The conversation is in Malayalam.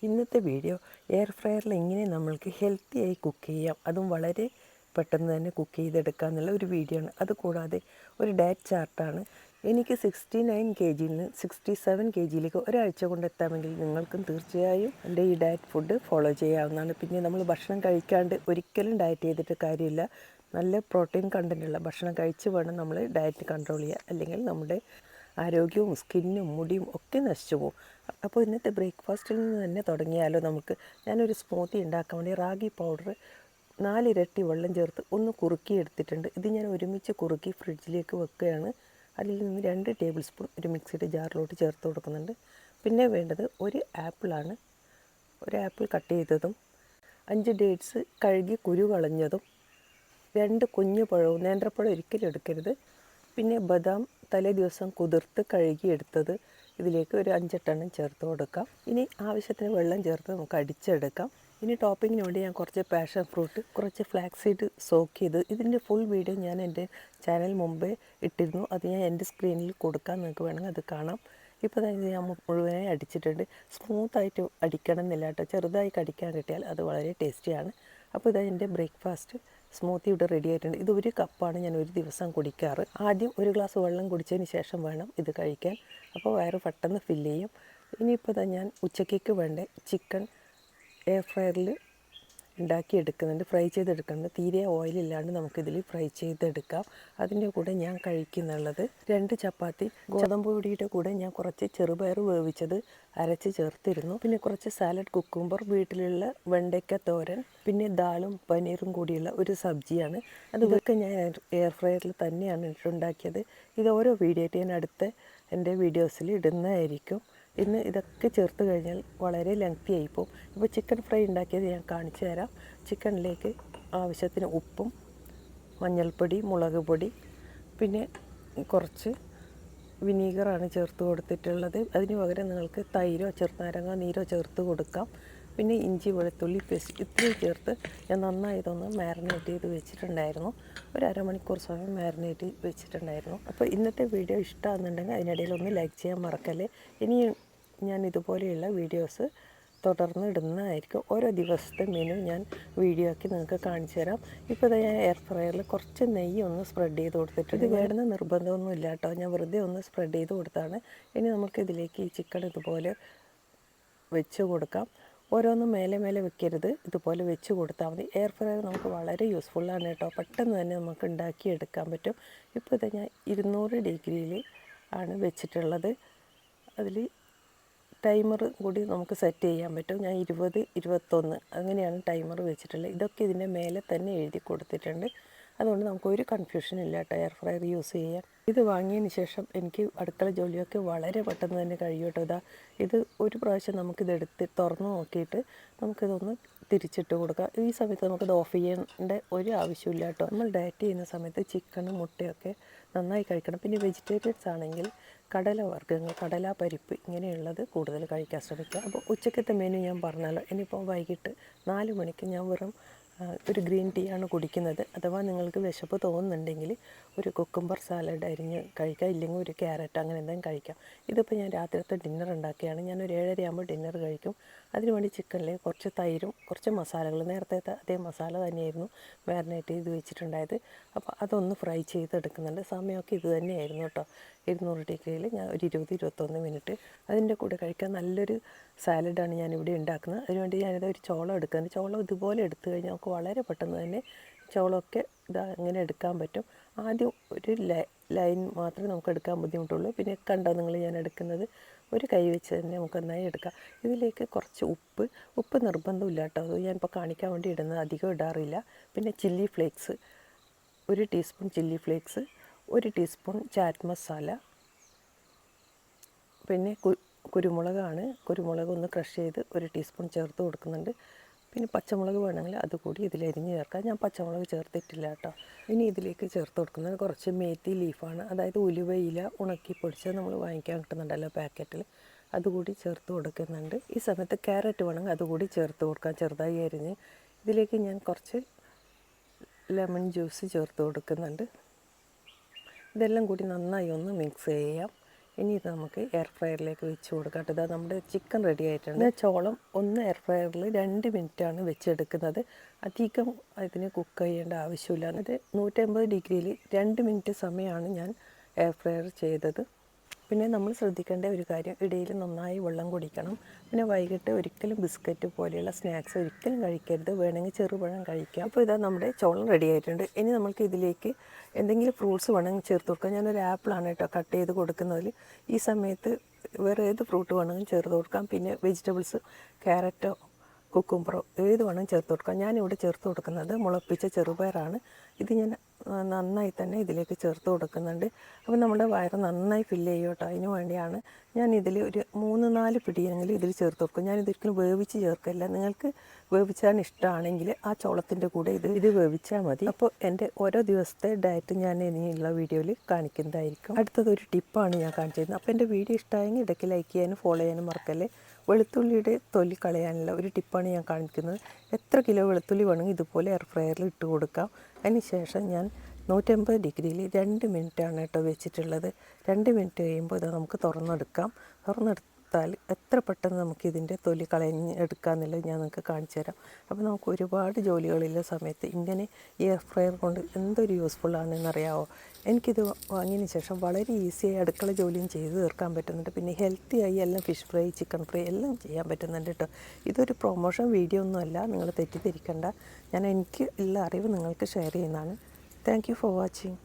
ഇന്നത്തെ വീഡിയോ എയർ ഫ്രയറിൽ എങ്ങനെ നമ്മൾക്ക് ഹെൽത്തിയായി കുക്ക് ചെയ്യാം, അതും വളരെ പെട്ടെന്ന് തന്നെ കുക്ക് ചെയ്തെടുക്കുക എന്നുള്ള ഒരു വീഡിയോ ആണ്. അതുകൂടാതെ ഒരു ഡയറ്റ് ചാർട്ടാണ്. എനിക്ക് 69 kgയിൽ നിന്ന് 67 kgയിലേക്ക് ഒരാഴ്ച കൊണ്ട് എത്താമെങ്കിൽ നിങ്ങൾക്കും തീർച്ചയായും എൻ്റെ ഈ ഡയറ്റ് ഫുഡ് ഫോളോ ചെയ്യാവുന്നതാണ്. പിന്നെ നമ്മൾ ഭക്ഷണം കഴിക്കാണ്ട് ഒരിക്കലും ഡയറ്റ് ചെയ്തിട്ട് കാര്യമില്ല. നല്ല പ്രോട്ടീൻ കണ്ടൻറ്റുള്ള ഭക്ഷണം കഴിച്ച് വേണം നമ്മൾ ഡയറ്റ് കൺട്രോൾ ചെയ്യുക, അല്ലെങ്കിൽ നമ്മുടെ ആരോഗ്യവും സ്കിന്നും മുടിയും ഒക്കെ നശിച്ചു പോകും. അപ്പോൾ ഇന്നത്തെ ബ്രേക്ക്ഫാസ്റ്റിൽ നിന്ന് തന്നെ തുടങ്ങിയാലോ നമുക്ക്. ഞാനൊരു സ്മൂത്തി ഉണ്ടാക്കാൻ വേണ്ടി റാഗി പൗഡർ 4 ഇരട്ടി വെള്ളം ചേർത്ത് ഒന്ന് കുറുക്കി എടുത്തിട്ടുണ്ട്. ഇത് ഞാൻ ഒരുമിച്ച് കുറുക്കി ഫ്രിഡ്ജിലേക്ക് വെക്കുകയാണ്. അതിൽ നിന്ന് 2 ടേബിൾ സ്പൂൺ ഒരു മിക്സിയുടെ ജാറിലോട്ട് ചേർത്ത് കൊടുക്കുന്നുണ്ട്. പിന്നെ വേണ്ടത് ഒരു ആപ്പിളാണ്. ഒരു ആപ്പിൾ കട്ട് ചെയ്തതും 5 ഡേറ്റ്സ് കഴുകി കുരു കളഞ്ഞതും 2 കുഞ്ഞു പഴവും, നേന്ത്രപ്പഴം ഒരിക്കലും എടുക്കരുത്. പിന്നെ ബദാം തലേ ദിവസം കുതിർത്ത് കഴുകിയെടുത്തത് ഇതിലേക്ക് ഒരു 5-8 എണ്ണം ചേർത്ത് കൊടുക്കാം. ഇനി ആവശ്യത്തിന് വെള്ളം ചേർത്ത് നമുക്ക് അടിച്ചെടുക്കാം. ഇനി ടോപ്പിങ്ങിന് വേണ്ടി ഞാൻ കുറച്ച് പാഷൻ ഫ്രൂട്ട്, കുറച്ച് ഫ്ലാക്സ് സീഡ് സോക്ക് ചെയ്ത്, ഇതിൻ്റെ ഫുൾ വീഡിയോ ഞാൻ എൻ്റെ ചാനൽ മുമ്പേ ഇട്ടിരുന്നു. അത് ഞാൻ എൻ്റെ സ്ക്രീനിൽ കൊടുക്കാം, നിങ്ങൾക്ക് വേണമെങ്കിൽ അത് കാണാം. ഇപ്പോൾ തന്നെ ഞാൻ മുഴുവനായി അടിച്ചിട്ടുണ്ട്. സ്മൂത്തായിട്ട് അടിക്കണം എന്നില്ല കേട്ടോ, ചെറുതായി കടിക്കാൻ കിട്ടിയാൽ അത് വളരെ ടേസ്റ്റിയാണ്. അപ്പോൾ ഇതാ എൻ്റെ ബ്രേക്ക്ഫാസ്റ്റ് സ്മൂത്തി ഇവിടെ റെഡി ആയിട്ടുണ്ട്. ഇത് 1 കപ്പാണ് ഞാൻ ഒരു ദിവസം കുടിക്കാറ്. ആദ്യം 1 ഗ്ലാസ് വെള്ളം കുടിച്ചതിന് ശേഷം വേണം ഇത് കഴിക്കാൻ. അപ്പോൾ വയറ് പെട്ടെന്ന് ഫില്ല് ചെയ്യും. ഇനിയിപ്പോൾ ഞാൻ ഉച്ചക്കേക്ക് വേണ്ട ചിക്കൻ എയർ ഫ്രയറിൽ ഉണ്ടാക്കിയെടുക്കുന്നുണ്ട്, ഫ്രൈ ചെയ്തെടുക്കുന്നുണ്ട്. തീരെ ഓയിലില്ലാണ്ട് നമുക്കിതിൽ ഫ്രൈ ചെയ്തെടുക്കാം. അതിൻ്റെ കൂടെ ഞാൻ കഴിക്കുന്നുള്ളത് 2 ചപ്പാത്തി. ഗോതമ്പ് പൊടിയുടെ കൂടെ ഞാൻ കുറച്ച് ചെറുപയർ വേവിച്ചത് അരച്ച് ചേർത്തിരുന്നു. പിന്നെ കുറച്ച് സാലഡ്, കുക്കുംബർ, വീട്ടിലുള്ള വെണ്ടയ്ക്ക തോരൻ, പിന്നെ ദാലും പനീറും കൂടിയുള്ള ഒരു സബ്ജിയാണ്. അതൊക്കെ ഞാൻ എയർ ഫ്രയറിൽ തന്നെയാണ് ഉണ്ടാക്കിയത്. ഇത് ഓരോ വീഡിയോ ആയിട്ട് ഞാൻ അടുത്ത എൻ്റെ വീഡിയോസിൽ ഇടുന്നതായിരിക്കും. ഇന്ന് ഇതൊക്കെ ചേർത്ത് കഴിഞ്ഞാൽ വളരെ ലെങ്തി ആയിപ്പോവും. ഇപ്പോൾ ചിക്കൻ ഫ്രൈ ഉണ്ടാക്കിയത് ഞാൻ കാണിച്ചു തരാം. ചിക്കനിലേക്ക് ആവശ്യത്തിന് ഉപ്പും മഞ്ഞൾപ്പൊടി, മുളക് പൊടി, പിന്നെ കുറച്ച് വിനീഗറാണ് ചേർത്ത് കൊടുത്തിട്ടുള്ളത്. അതിന് പകരം നിങ്ങൾക്ക് തൈരോ ചെറുനാരങ്ങ നീരോ ചേർത്ത് കൊടുക്കാം. പിന്നെ ഇഞ്ചി വെളുത്തുള്ളി പേസ്റ്റ് ഇത്രയും ചേർത്ത് ഞാൻ നന്നായി ഇതൊന്ന് മാരിനേറ്റ് ചെയ്ത് വെച്ചിട്ടുണ്ടായിരുന്നു. ഒരു അരമണിക്കൂർ സമയം മാരിനേറ്റ് വെച്ചിട്ടുണ്ടായിരുന്നു. അപ്പോൾ ഇന്നത്തെ വീഡിയോ ഇഷ്ടമാകുന്നുണ്ടെങ്കിൽ അതിനിടയിൽ ഒന്ന് ലൈക്ക് ചെയ്യാൻ മറക്കല്ലേ. ഇനി ഞാൻ ഇതുപോലെയുള്ള വീഡിയോസ് തുടർന്ന് ഇടുന്നതായിരിക്കും. ഓരോ ദിവസത്തെ മെനു ഞാൻ വീഡിയോ ആക്കി നിങ്ങൾക്ക് കാണിച്ചു തരാം. ഇപ്പോൾ ഞാൻ എയർ ഫ്രയറിൽ കുറച്ച് നെയ്യ് ഒന്ന് സ്പ്രെഡ് ചെയ്ത് കൊടുത്തിട്ടുണ്ട്. ഇത് വേണ്ടുന്ന നിർബന്ധമൊന്നും ഇല്ല കേട്ടോ, ഞാൻ വെറുതെ ഒന്ന് സ്പ്രെഡ് ചെയ്ത് കൊടുത്താണ്. ഇനി നമുക്ക് ഇതിലേക്ക് ഈ ചിക്കൻ ഇതുപോലെ വെച്ച് കൊടുക്കാം. ഓരോന്നും മേലെ മേലെ വെക്കരുത്, ഇതുപോലെ വെച്ച് കൊടുത്താൽ മതി. എയർ ഫ്രയർ നമുക്ക് വളരെ യൂസ്ഫുള്ളാണ് കേട്ടോ, പെട്ടെന്ന് തന്നെ നമുക്ക് ഉണ്ടാക്കിയെടുക്കാൻ പറ്റും. ഇപ്പോൾ ഇത് ഞാൻ 200 ഡിഗ്രിയിൽ ആണ് വെച്ചിട്ടുള്ളത്. അതിൽ ടൈമർ കൂടി നമുക്ക് സെറ്റ് ചെയ്യാൻ പറ്റും. ഞാൻ 20, 21 അങ്ങനെയാണ് ടൈമർ വെച്ചിട്ടുള്ളത്. ഇതൊക്കെ ഇതിൻ്റെ മേലെ തന്നെ എഴുതി കൊടുത്തിട്ടുണ്ട്. അതുകൊണ്ട് നമുക്കൊരു കൺഫ്യൂഷൻ ഇല്ല കേട്ടോ എയർ ഫ്രയർ യൂസ് ചെയ്യാൻ. ഇത് വാങ്ങിയതിന് ശേഷം എനിക്ക് അടുക്കള ജോലിയൊക്കെ വളരെ പെട്ടെന്ന് തന്നെ കഴിയും കേട്ടോ. ഇത് ഒരു പ്രാവശ്യം നമുക്കിതെടുത്ത് തുറന്ന് നോക്കിയിട്ട് നമുക്കിതൊന്ന് തിരിച്ചിട്ട് കൊടുക്കാം. ഈ സമയത്ത് നമുക്കിത് ഓഫ് ചെയ്യേണ്ട ഒരു ആവശ്യമില്ല കേട്ടോ. നമ്മൾ ഡയറ്റ് ചെയ്യുന്ന സമയത്ത് ചിക്കനും മുട്ടയൊക്കെ നന്നായി കഴിക്കണം. പിന്നെ വെജിറ്റേറിയൻസ് ആണെങ്കിൽ കടലവർഗ്ഗങ്ങൾ, കടലപ്പരിപ്പ് ഇങ്ങനെയുള്ളത് കൂടുതൽ കഴിക്കാൻ ശ്രമിക്കുക. അപ്പോൾ ഉച്ചക്കത്തെ മെനു ഞാൻ പറഞ്ഞല്ലോ. ഇനിയിപ്പോൾ വൈകിട്ട് 4 മണിക്ക് ഞാൻ വെറും ഒരു ഗ്രീൻ ടീ ആണ് കുടിക്കുന്നത്. അഥവാ നിങ്ങൾക്ക് വിശപ്പ് തോന്നുന്നുണ്ടെങ്കിൽ ഒരു കുക്കുംബർ സാലഡ് അരിഞ്ഞ് കഴിക്കാം, ഇല്ലെങ്കിൽ ഒരു ക്യാരറ്റ് അങ്ങനെ എന്തെങ്കിലും കഴിക്കാം. ഇതിപ്പോൾ ഞാൻ രാത്രിയത്തെ ഡിന്നർ ഉണ്ടാക്കിയാണ്. ഞാനൊരു 7:30 ആകുമ്പോൾ ഡിന്നർ കഴിക്കും. അതിനുവേണ്ടി ചിക്കനിലേക്ക് കുറച്ച് തൈരും കുറച്ച് മസാലകൾ, നേരത്തെ അതേ മസാല തന്നെയായിരുന്നു മാരിനേറ്റ് ചെയ്ത് വെച്ചിട്ടുണ്ടായത്. അപ്പോൾ അതൊന്ന് ഫ്രൈ ചെയ്തെടുക്കുന്നുണ്ട്. സമയമൊക്കെ ഇത് തന്നെയായിരുന്നു കേട്ടോ. 200 ഡിഗ്രിയിൽ ഞാൻ ഒരു 20-21 മിനിറ്റ്. അതിൻ്റെ കൂടെ കഴിക്കാൻ നല്ലൊരു സാലഡാണ് ഞാനിവിടെ ഉണ്ടാക്കുന്നത്. അതിനുവേണ്ടി ഞാനിത് ഒരു ചോളം എടുക്കുന്നത്. ചോളം ഇതുപോലെ എടുത്തു കഴിഞ്ഞാൽ നമുക്ക് വളരെ പെട്ടെന്ന് തന്നെ ചോളമൊക്കെ ഇങ്ങനെ എടുക്കാൻ പറ്റും. ആദ്യം ഒരു ലൈൻ മാത്രമേ നമുക്ക് എടുക്കാൻ ബുദ്ധിമുട്ടുള്ളൂ. പിന്നെ കണ്ടോ നിങ്ങൾ ഞാൻ എടുക്കുന്നത് ഒരു കൈ വെച്ച് തന്നെ നമുക്ക് നന്നായി എടുക്കാം. ഇതിലേക്ക് കുറച്ച് ഉപ്പ് നിർബന്ധമില്ല കേട്ടോ, അത് ഞാനിപ്പോൾ കാണിക്കാൻ വേണ്ടി ഇടുന്നത്, അധികം ഇടാറില്ല. പിന്നെ chilli flakes, 1 teaspoon chilli flakes, 1 teaspoon chat masala, പിന്നെ കുരുമുളകാണ്. കുരുമുളക് ഒന്ന് ക്രഷ് ചെയ്ത് 1 ടീസ്പൂൺ ചേർത്ത് കൊടുക്കുന്നുണ്ട്. പിന്നെ പച്ചമുളക് വേണമെങ്കിൽ അതുകൂടി ഇതിലരിഞ്ഞ് ചേർക്കാം. ഞാൻ പച്ചമുളക് ചേർത്തിട്ടില്ല കേട്ടോ. ഇനി ഇതിലേക്ക് ചേർത്ത് കൊടുക്കുന്നത് കുറച്ച് മേത്തി ലീഫാണ്, അതായത് ഉലുവയില ഉണക്കി പൊടിച്ചത് നമ്മൾ വാങ്ങിക്കാൻ കിട്ടുന്നുണ്ടല്ലോ പാക്കറ്റിൽ, അതുകൂടി ചേർത്ത് കൊടുക്കുന്നുണ്ട്. ഈ സമയത്ത് ക്യാരറ്റ് വേണമെങ്കിൽ അതുകൂടി ചേർത്ത് കൊടുക്കാം, ചെറുതായി അരിഞ്ഞ്. ഇതിലേക്ക് ഞാൻ കുറച്ച് ലെമൺ ജ്യൂസ് ചേർത്ത് കൊടുക്കുന്നുണ്ട്. ഇതെല്ലാം കൂടി നന്നായി ഒന്ന് മിക്സ് ചെയ്യാം. ഇനി ഇത് നമുക്ക് എയർ ഫ്രയറിലേക്ക് വെച്ച് കൊടുക്കാം. ഇതാ നമ്മുടെ ചിക്കൻ റെഡി ആയിട്ടുണ്ട്. ചോളം ഒന്ന് എയർ ഫ്രയറിൽ 2 മിനിറ്റാണ് വെച്ചെടുക്കുന്നത്. അധികം ഇതിന് കുക്ക് ചെയ്യേണ്ട ആവശ്യമില്ല. അത് 150 ഡിഗ്രിയിൽ 2 മിനിറ്റ് സമയമാണ് ഞാൻ എയർ ഫ്രയർ ചെയ്തത്. പിന്നെ നമ്മൾ ശ്രദ്ധിക്കേണ്ട ഒരു കാര്യം, ഇടയിൽ നന്നായി വെള്ളം കുടിക്കണം. പിന്നെ വൈകിട്ട് ഒരിക്കലും ബിസ്ക്കറ്റ് പോലെയുള്ള സ്നാക്സ് ഒരിക്കലും കഴിക്കരുത്. വേണമെങ്കിൽ ചെറുപഴം കഴിക്കാം. അപ്പോൾ ഇതാ നമ്മുടെ ചോളം റെഡി ആയിട്ടുണ്ട്. ഇനി നമുക്ക് ഇതിലേക്ക് എന്തെങ്കിലും ഫ്രൂട്ട്സ് വേണമെങ്കിൽ ചേർത്ത് കൊടുക്കാം. ഞാനൊരു ആപ്പിളാണ് കേട്ടോ കട്ട് ചെയ്ത് കൊടുക്കുന്നതിൽ. ഈ സമയത്ത് വേറെ ഏത് ഫ്രൂട്ട് വേണമെങ്കിലും ചേർത്ത് കൊടുക്കാം. പിന്നെ വെജിറ്റബിൾസ്, ക്യാരറ്റോ കുക്കുംബറോ ഏത് വേണമെങ്കിലും ചേർത്ത് കൊടുക്കാം. ഞാനിവിടെ ചേർത്ത് കൊടുക്കുന്നത് മുളപ്പിച്ച ചെറുപയറാണ്. ഇത് ഞാൻ നന്നായി തന്നെ ഇതിലേക്ക് ചേർത്ത് കൊടുക്കുന്നുണ്ട്. അപ്പോൾ നമ്മുടെ വയറ് നന്നായി ഫില്ല് ചെയ്യും കേട്ടോ. അതിന് വേണ്ടിയാണ് ഞാൻ ഇതിൽ ഒരു 3-4 പിടിയെങ്കിലും ഇതിൽ ചേർത്ത് കൊടുക്കും. ഞാനിതൊരിക്കലും വേവിച്ച് ചേർക്കില്ല. നിങ്ങൾക്ക് വേവിച്ചാൻ ഇഷ്ടമാണെങ്കിൽ ആ ചോളത്തിൻ്റെ കൂടെ ഇത് വേവിച്ചാൽ മതി. അപ്പോൾ എൻ്റെ ഓരോ ദിവസത്തെ ഡയറ്റ് ഞാൻ ഇനിയുള്ള വീഡിയോയിൽ കാണിക്കുന്നതായിരിക്കും. അടുത്തതൊരു ടിപ്പാണ് ഞാൻ കാണിച്ചിരുന്നത്. അപ്പോൾ എൻ്റെ വീഡിയോ ഇഷ്ടമായെങ്കിൽ ഇടയ്ക്ക് ലൈക്ക് ചെയ്യാനും ഫോളോ ചെയ്യാനും മറക്കല്ലേ. വെളുത്തുള്ളിയുടെ തൊലി കളയാനുള്ള ഒരു ടിപ്പാണ് ഞാൻ കാണിക്കുന്നത്. എത്ര കിലോ വെളുത്തുള്ളി വേണമെങ്കിൽ ഇതുപോലെ എയർ ഫ്രയറിൽ ഇട്ട് കൊടുക്കാം. അതിന് ശേഷം ഞാൻ 150 ഡിഗ്രിയിൽ 2 മിനിറ്റാണ് കേട്ടോ വെച്ചിട്ടുള്ളത്. 2 മിനിറ്റ് കഴിയുമ്പോൾ ഇത് നമുക്ക് തുറന്നെടുത്താൽ എത്ര പെട്ടെന്ന് നമുക്ക് ഇതിൻ്റെ തൊലി കളഞ്ഞ് എടുക്കാമെന്നുള്ളത് ഞാൻ നിങ്ങൾക്ക് കാണിച്ചു തരാം. അപ്പോൾ നമുക്ക് ഒരുപാട് ജോലികളുള്ള സമയത്ത് ഇങ്ങനെ ഈ എയർ ഫ്രയർ കൊണ്ട് എന്തൊരു യൂസ്ഫുള്ളാണെന്നറിയാമോ. എനിക്കിത് വാങ്ങിയതിന് ശേഷം വളരെ ഈസിയായി അടുക്കള ജോലിയും ചെയ്ത് തീർക്കാൻ പറ്റുന്നുണ്ട്. പിന്നെ ഹെൽത്തിയായി എല്ലാം ഫിഷ് ഫ്രൈ, ചിക്കൻ ഫ്രൈ എല്ലാം ചെയ്യാൻ പറ്റുന്നുണ്ട് കേട്ടോ. ഇതൊരു പ്രൊമോഷൻ വീഡിയോ ഒന്നുമല്ല, നിങ്ങൾ തെറ്റിദ്ധരിക്കണ്ട. ഞാൻ എനിക്ക് ഉള്ള അറിവ് നിങ്ങൾക്ക് ഷെയർ ചെയ്യുന്നതാണ്. Thank you for watching.